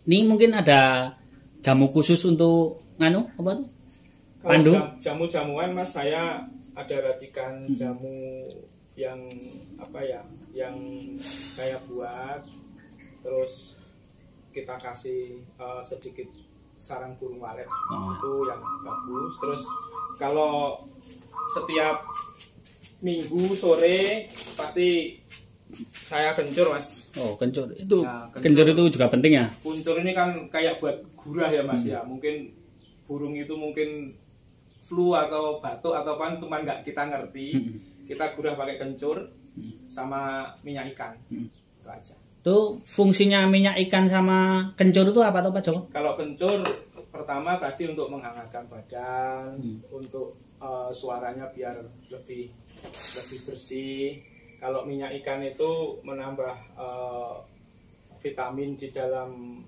Ini mungkin ada jamu khusus untuk nganu apa tuh? Pandu? Jamu-jamuan Mas, saya ada racikan jamu yang apa ya, yang saya buat, terus kita kasih sedikit sarang burung walet, itu yang bagus. Terus kalau setiap minggu sore pasti saya kencur Mas. Oh, kencur itu, Nah, kencur itu juga penting ya. Kuncur ini kan kayak buat gurah ya Mas ya. Mungkin burung itu mungkin flu atau batuk atau apa itu nggak kita ngerti. Kita gurah pakai kencur sama minyak ikan. Itu aja. Itu fungsinya minyak ikan sama kencur itu apa tuh Pak Joko? Kalau kencur pertama tadi untuk menghangatkan badan, untuk suaranya biar lebih bersih. Kalau minyak ikan itu menambah vitamin di dalam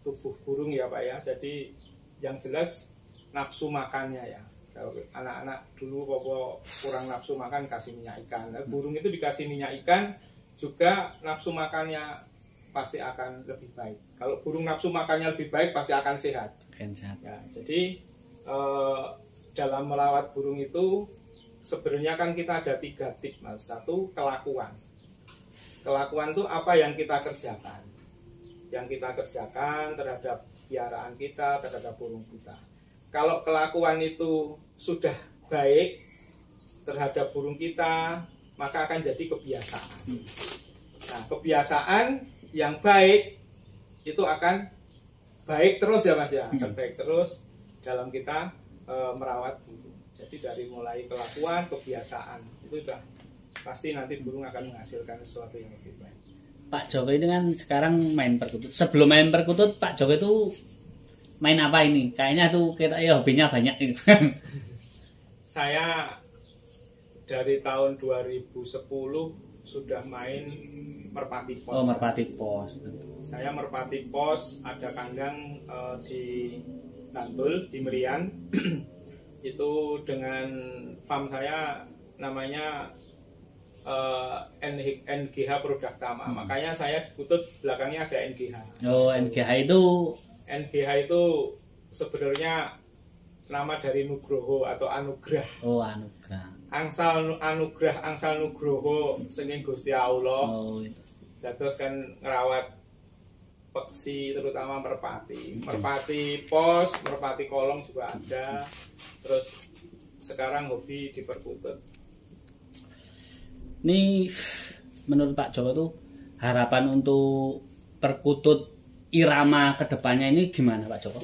tubuh burung ya Pak ya. Jadi yang jelas nafsu makannya ya. Kalau anak-anak dulu kurang nafsu makan kasih minyak ikan. Nah, burung itu dikasih minyak ikan juga nafsu makannya pasti akan lebih baik. Kalau burung nafsu makannya lebih baik pasti akan sehat. Ya, jadi dalam melawat burung itu sebenarnya kan kita ada 3 tip Mas. 1, kelakuan. Kelakuan itu apa yang kita kerjakan. Yang kita kerjakan terhadap piaraan kita, terhadap burung kita. Kalau kelakuan itu sudah baik terhadap burung kita, maka akan jadi kebiasaan. Nah, kebiasaan yang baik itu akan baik terus ya Mas ya. Akan baik terus dalam kita merawat burung. Jadi dari mulai kelakuan, kebiasaan itu sudah pasti nanti burung akan menghasilkan sesuatu yang lebih baik. Pak Joko ini kan sekarang main perkutut. Sebelum main perkutut, Pak Joko itu main apa ini? Kayaknya tuh kita ya hobinya banyak ini. Saya dari tahun 2010 sudah main merpati pos. Oh, merpati pos. Saya merpati pos, ada kandang di Bantul, di Merian. Itu dengan farm saya namanya NGH Produk Tama. Makanya saya di Kutut belakangnya ada NGH. Oh, NGH itu sebenarnya nama dari Nugroho atau Anugrah. Oh, Anugrah. Angsal Nugroho senging Gusti Allah. Oh, itu. Terus kan ngerawat peksi terutama merpati. Merpati pos, merpati kolong juga ada. Terus sekarang hobi di perkutut. Ini menurut Pak Joko tuh harapan untuk perkutut irama kedepannya ini gimana Pak Joko?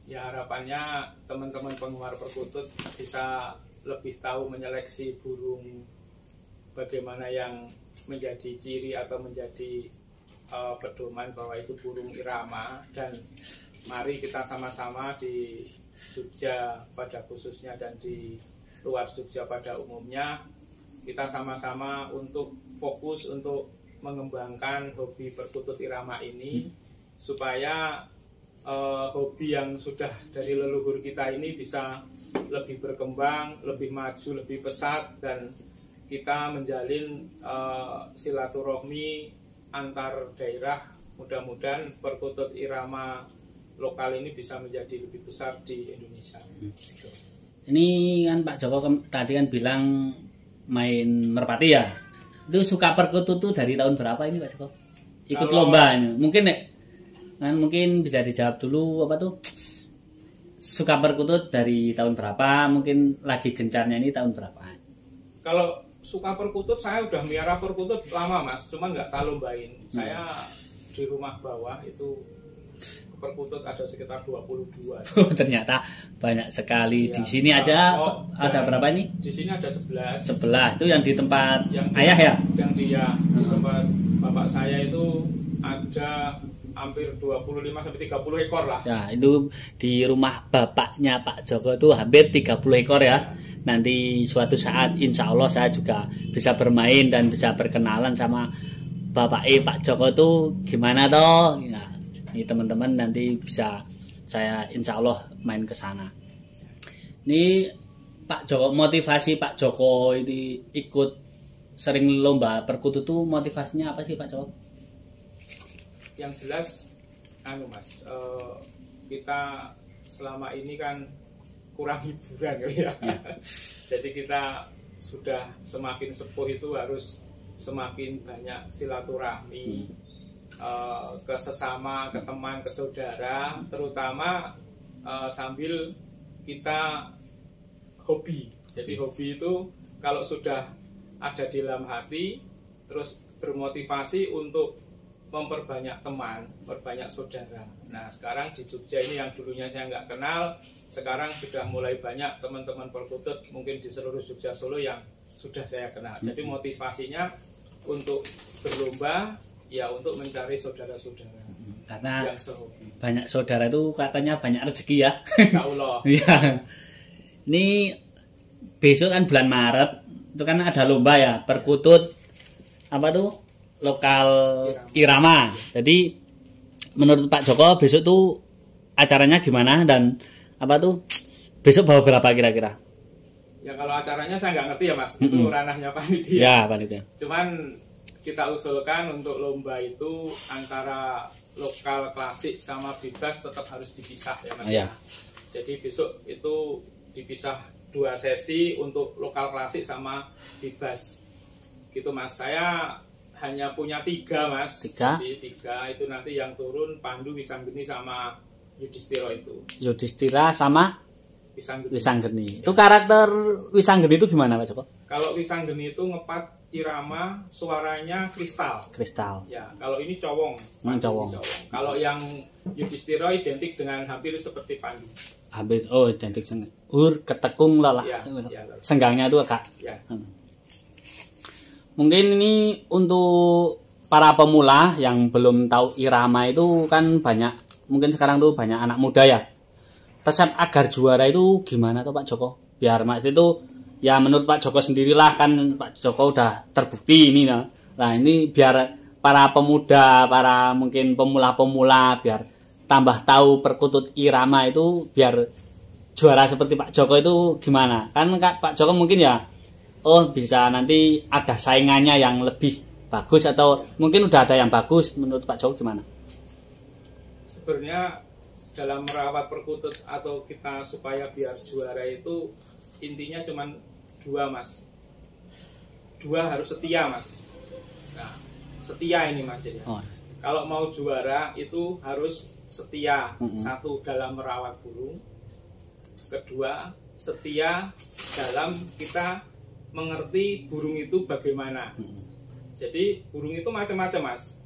Ya harapannya teman-teman penggemar perkutut bisa lebih tahu menyeleksi burung, bagaimana yang menjadi ciri atau menjadi pedoman bahwa itu burung irama. Dan mari kita sama-sama di Jogja pada khususnya dan di luar Jogja pada umumnya, kita sama-sama untuk fokus untuk mengembangkan hobi perkutut irama ini, supaya hobi yang sudah dari leluhur kita ini bisa lebih berkembang, lebih maju, lebih pesat, dan kita menjalin silaturahmi antar daerah. Mudah-mudahan perkutut irama lokal ini bisa menjadi lebih besar di Indonesia. Ini kan Pak Joko tadi kan bilang main merpati ya. Itu suka perkutut tuh dari tahun berapa ini Pak Joko? Ikut lomba ini. Mungkin bisa dijawab dulu apa tuh? Suka perkutut dari tahun berapa? Mungkin lagi gencarnya ini tahun berapa? Kalau suka perkutut, saya udah miara perkutut lama Mas, cuman nggak tak lombain. Saya di rumah bawah itu perkutut ada sekitar 22. Oh, ternyata banyak sekali. Ya. Di sini aja ada berapa ini? Di sini ada 11. 11 itu yang di tempat yang ayah ya? Yang di tempat bapak saya itu ada hampir 25 sampai 30 ekor lah. Ya, itu di rumah bapaknya Pak Joko itu hampir 30 ekor ya. Nanti suatu saat insya Allah saya juga bisa bermain dan bisa berkenalan sama Bapak Pak Joko itu gimana toh? Ya, ini teman-teman nanti bisa saya insya Allah main ke sana. Ini Pak Joko, motivasi Pak Joko ini ikut sering lomba perkutut itu motivasinya apa sih Pak Joko? yang jelas anu Mas, kita selama ini kan kurang hiburan ya. Jadi kita sudah semakin sepuh itu harus semakin banyak silaturahmi ke sesama, ke teman, ke saudara, terutama sambil kita hobi. Jadi hobi itu kalau sudah ada di dalam hati, terus bermotivasi untuk memperbanyak teman, memperbanyak saudara. Nah sekarang di Jogja ini yang dulunya saya nggak kenal, sekarang sudah mulai banyak teman-teman perkutut mungkin di seluruh Jogja Solo yang sudah saya kenal. Jadi motivasinya untuk berlomba ya untuk mencari saudara-saudara. Karena yang sehobi. Banyak saudara itu katanya banyak rezeki ya. Insya Allah. Iya. Ini besok kan bulan Maret, itu kan ada lomba ya, perkutut apa tuh? Lokal Irama. Jadi menurut Pak Joko besok tuh acaranya gimana dan apa tuh besok bawa berapa kira-kira? Ya kalau acaranya saya nggak ngerti ya Mas, itu ranahnya panitia. Ya panitia. Cuman kita usulkan untuk lomba itu antara lokal klasik sama bebas tetap harus dipisah ya Mas. Ya. Jadi besok itu dipisah 2 sesi untuk lokal klasik sama bebas. Gitu Mas. Saya hanya punya 3 Mas. 3? Jadi 3 itu nanti yang turun Pandu, Wisanggeni sama Yudhistira itu. Yudhistira sama Wisanggeni. Wisanggeni. Itu karakter Wisanggeni itu gimana Pak Joko? Kalau Wisanggeni itu ngepat irama suaranya kristal. Kristal. Ya, kalau ini cowong. Cowong. Kalau yang Yudhistira identik dengan hampir seperti Pandu. Hampir identik dengan ketekung lah. Ya, ya, senggangnya itu agak. Ya. Mungkin ini untuk para pemula yang belum tahu irama itu kan banyak, mungkin sekarang tuh banyak anak muda ya. Resep agar juara itu gimana tuh Pak Joko? Biar Mas itu ya menurut Pak Joko sendirilah, kan Pak Joko udah terbukti ini nah. Nah ini biar para pemuda, para mungkin pemula-pemula biar tambah tahu perkutut irama itu, biar juara seperti Pak Joko itu gimana? Kan Pak Joko mungkin ya bisa nanti ada saingannya yang lebih bagus atau mungkin udah ada yang bagus. Menurut Pak Joko gimana? Sebenarnya dalam merawat perkutut atau kita supaya biar juara itu intinya cuma 2 Mas. 2 harus setia Mas. Nah, setia ini Mas ya. Kalau mau juara itu harus setia. 1 dalam merawat burung. Kedua, setia dalam kita mengerti burung itu bagaimana. Jadi burung itu macam-macam Mas.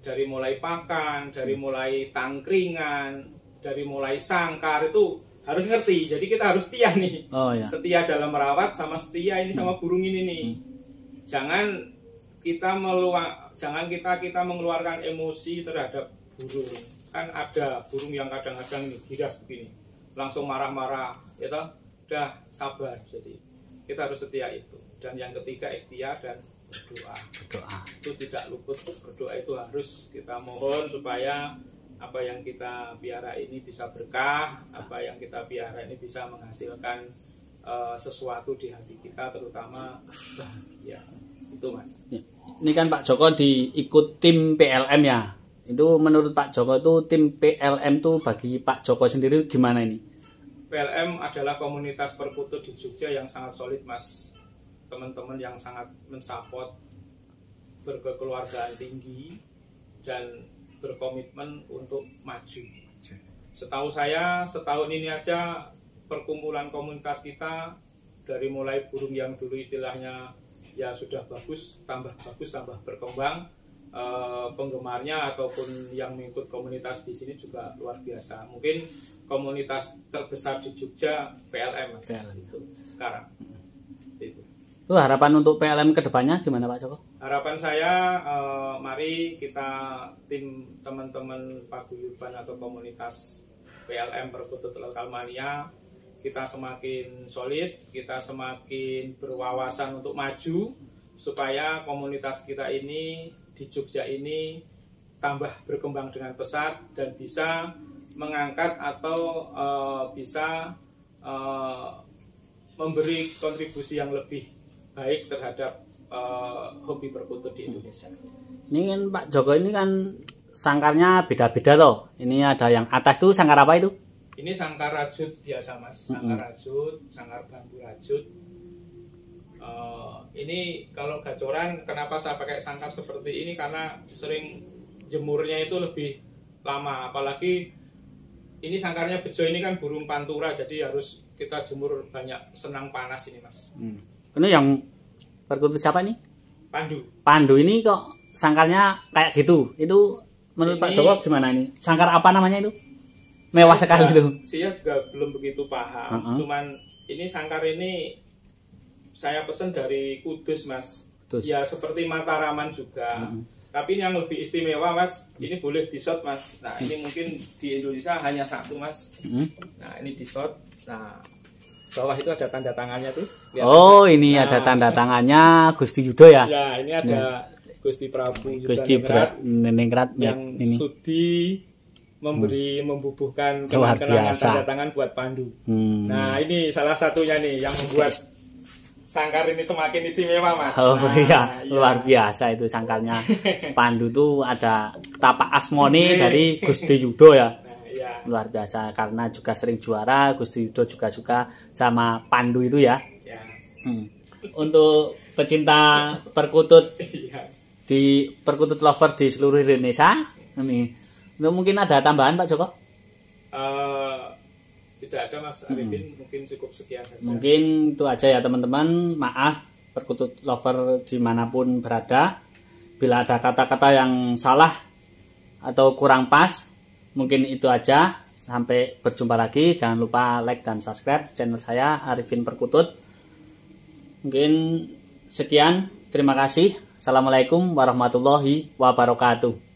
Dari mulai pakan, dari mulai tangkringan, dari mulai sangkar itu harus ngerti. Jadi kita harus setia nih. Ya. Setia dalam merawat sama setia ini sama burung ini nih. Jangan kita mengeluarkan emosi terhadap burung. Kan ada burung yang kadang-kadang giras begini, langsung marah-marah, ya toh? Udah sabar. Jadi kita harus setia itu. Dan yang ketiga ikhtiar dan berdoa. Itu tidak luput. Berdoa itu harus kita mohon supaya apa yang kita piara ini bisa berkah, apa yang kita piara ini bisa menghasilkan sesuatu di hati kita, terutama bahagia. Itu Mas. Ini kan Pak Joko diikut tim PLM ya. Itu menurut Pak Joko itu tim PLM tuh bagi Pak Joko sendiri gimana ini? PLM adalah komunitas perkutut di Jogja yang sangat solid Mas. Teman-teman yang sangat mensupport, berkekeluargaan tinggi dan berkomitmen untuk maju. Setahu saya setahun ini aja perkumpulan komunitas kita dari mulai burung yang dulu istilahnya ya sudah bagus, tambah berkembang, penggemarnya ataupun yang mengikut komunitas di sini juga luar biasa. Mungkin komunitas terbesar di Jogja PLM Mas. Itu sekarang. Itu harapan untuk PLM kedepannya gimana Pak Joko? Harapan saya mari kita tim teman-teman paguyuban atau komunitas PLM Perkutut Lokal Mania, kita semakin solid, kita semakin berwawasan untuk maju supaya komunitas kita ini di Jogja ini tambah berkembang dengan pesat dan bisa mengangkat atau bisa memberi kontribusi yang lebih baik terhadap hobi perkutut di Indonesia. Ini kan Pak Joko ini kan sangkarnya beda-beda loh. Ini ada yang atas tuh sangkar apa itu? Ini sangkar rajut biasa mas, sangkar rajut, sangkar bambu rajut. Ini kalau gacoran, kenapa saya pakai sangkar seperti ini? Karena sering jemurnya itu lebih lama, apalagi ini sangkarnya bejo ini kan burung pantura, jadi harus kita jemur banyak senang panas ini mas. Ini yang perkutut siapa nih? Pandu. Pandu ini kok sangkarnya kayak gitu? Itu menurut Pak Joko gimana ini? Sangkar apa namanya itu? Mewah sekali itu. Saya juga belum begitu paham. Cuman ini sangkar ini saya pesen dari Kudus mas. Kudus. Ya seperti Mataraman juga. Tapi yang lebih istimewa mas, ini boleh di shot mas. Nah ini mungkin di Indonesia hanya satu mas. Nah ini di shot. Nah bawah itu ada tanda tangannya tuh. Lihat oh aja. Ini ada tanda tangannya Gusti Yudo ya? Ya ini ada Gusti Prabu Gusti Nenengrat yang ini. sudi memberi membubuhkan kenang-kenangan tanda tangan buat Pandu. Nah ini salah satunya nih yang membuat sangkar ini semakin istimewa mas. Oh nah, iya, luar biasa itu sangkarnya. Pandu tuh ada tapak asmoni dari Gusti Yudo ya. Iya. Luar biasa karena juga sering juara. Gusti Yudo juga suka sama Pandu itu ya. Ya. Untuk pecinta perkutut Iya. di perkutut lover di seluruh Indonesia ini mungkin ada tambahan Pak Joko? Tidak ada mas Arifin, mungkin cukup sekian saja. Mungkin itu aja ya teman-teman. Maaf perkutut lover dimanapun berada, bila ada kata-kata yang salah atau kurang pas, mungkin itu aja. Sampai berjumpa lagi. Jangan lupa like dan subscribe channel saya Arifin Perkutut. Mungkin sekian, terima kasih. Assalamualaikum warahmatullahi wabarakatuh.